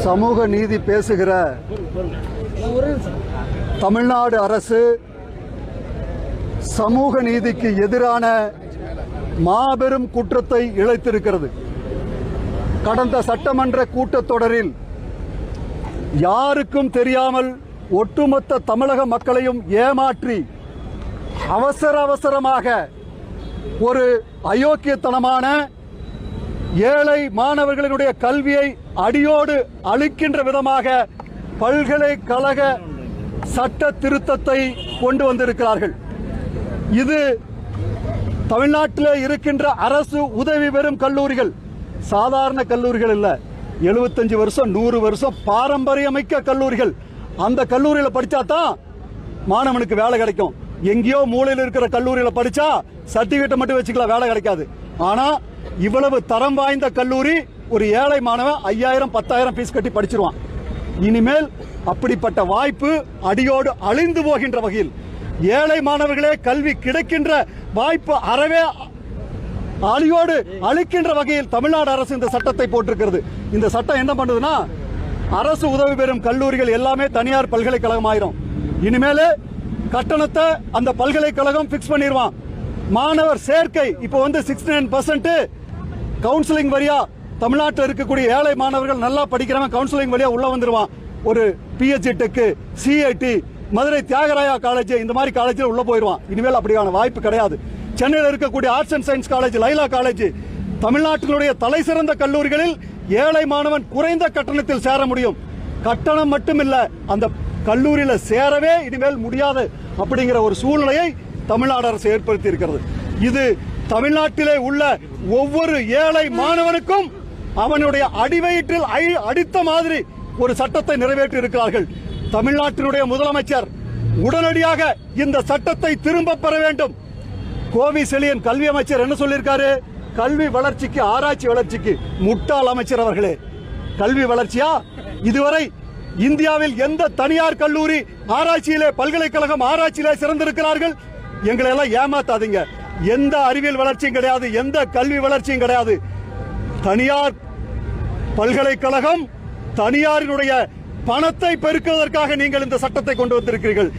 சமூக நீதி பேசுகிற தமிழ்நாடு அரசு சமூக நீதிக்கு எதிரான மாபெரும் குற்றத்தை இழைத்திருக்கிறது. கடந்த சட்டமன்ற கூட்டத்தொடரில் யாருக்கும் தெரியாமல் ஒட்டுமொத்த தமிழக மக்களையும் ஏமாற்றி அவசரமாக ஒரு அயோக்கியத்தனமான ஏழை மாணவர்களினுடைய கல்வியை அடியோடு அழிக்கின்ற விதமாக பல்கலைக்கழக சட்ட திருத்தத்தை கொண்டு வந்திருக்கிறார்கள். இது தமிழ்நாட்டில் இருக்கின்ற அரசு உதவி பெறும் கல்லூரிகள், சாதாரண கல்லூரிகள் இல்ல, 75 வருஷம் 100 வருஷம் பாரம்பரியமிக்க கல்லூரிகள். அந்த கல்லூரியில் படிச்சா தான் மாணவனுக்கு வேலை கிடைக்கும். எங்கேயோ மூலையில் இருக்கிற கல்லூரியில் படிச்சா சர்டிபிகேட் மட்டும் வச்சுக்கலாம், வேலை கிடைக்காது. ஆனா இவ்வளவு தரம் வாய்ந்த கல்லூரி ஒரு ஏழை மாணவன் 5000 10,000 ஃபீஸ் கட்டி படிச்சிருவான். இனிமேல் அப்படிப்பட்ட வாய்ப்பு அடியோடு அழிந்து போகின்ற வகையில், ஏழை மாணவர்களே கல்வி கிடைக்கின்ற வாய்ப்பு அறவே அழியோடு அழிக்கின்ற வகையில் தமிழ்நாடு அரசு இந்த சட்டத்தை போட்டிருக்கிறது. இந்த சட்டம் என்ன பண்ணுதுன்னா, அரசு உதவி பெறும் கல்லூரிகள் எல்லாமே தனியார் பல்கலைக்கழகம் ஆயிரும். இனிமேல் கட்டணத்தை அந்த பல்கலைக்கழகம் பிக்ஸ் பண்ணிடுவான். மாணவர் சேர்க்கை இப்போ 69% கவுன்சிலிங் வழியா தமிழ்நாட்டில் இருக்கக்கூடிய ஏழை மாணவர்கள் நல்லா படிக்கிறவன் கவுன்சிலிங் வழியா உள்ள வந்துருவான். ஒரு PhD tech, CIT, Madurai Thyagaraja college, இந்த மாதிரி காலேஜில் உள்ள போயிடுவான். இனிமேல் அப்படியான வாய்ப்பு கிடையாது. சென்னையில் இருக்கக்கூடிய arts and science college, Laila college, தமிழ்நாட்டினுடைய தலை சிறந்த கல்லூரிகளில் ஏழை மாணவன் குறைந்த கட்டணத்தில் சேர முடியும். கட்டணம் மட்டும் இல்ல, அந்த கல்லூரியில் சேரவே இனிமேல் முடியாது அப்படிங்கிற ஒரு சூழ்நிலையை தமிழ்நாடு அரசு ஏற்படுத்தி இருக்கிறது. இது தமிழ்நாட்டிலே உள்ள ஒவ்வொரு ஏழை மாணவனுக்கும் அவனுடைய அடிவயிற்றில் அடித்த மாதிரி ஒரு சட்டத்தை நிறைவேற்றி இருக்கிறார்கள். தமிழ்நாட்டினுடைய முதலமைச்சர் உடனடியாக இந்த சட்டத்தை திரும்ப பெற வேண்டும். கோவி செழியன் கல்வி அமைச்சர் என்ன சொல்லியிருக்காரு? கல்வி வளர்ச்சிக்கு, ஆராய்ச்சி வளர்ச்சிக்கு. முட்டாள் அமைச்சர் அவர்களே, கல்வி வளர்ச்சியா? இதுவரை இந்தியாவில் எந்த தனியார் கல்லூரி ஆராய்ச்சியிலே, பல்கலைக்கழகம் ஆராய்ச்சியிலே சிறந்திருக்கிறார்கள்? எங்களை எல்லாம் ஏமாத்தாதீங்க. எந்த அறிவியல் வளர்ச்சியும் கிடையாது, எந்த கல்வி வளர்ச்சியும் கிடையாது. தனியார் பல்கலைக்கழகம், தனியாரினுடைய பணத்தை பெருக்குவதற்காக நீங்கள் இந்த சட்டத்தை கொண்டு வந்திருக்கிறீர்கள்.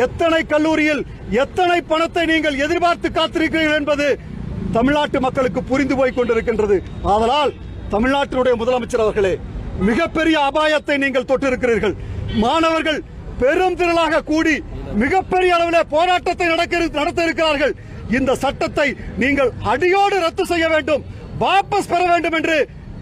எத்தனை கல்லூரியில் எத்தனை பணத்தை நீங்கள் எதிர்பார்த்து காத்திருக்கிறீர்கள் என்பது தமிழ்நாட்டு மக்களுக்கு புரிந்து போய் கொண்டிருக்கின்றது. ஆதலால் தமிழ்நாட்டினுடைய முதலமைச்சர் அவர்களே, மிகப்பெரிய அபாயத்தை நீங்கள் தொட்டிருக்கிறீர்கள். மாணவர்கள் பெரும் திரளாக கூடி மிகப்பெரிய அளவில் போராட்டத்தை நடத்த இருக்கிறார்கள். இந்த சட்டத்தை நீங்கள் அடியோடு ரத்து செய்ய வேண்டும், வாபஸ் பெற வேண்டும் என்று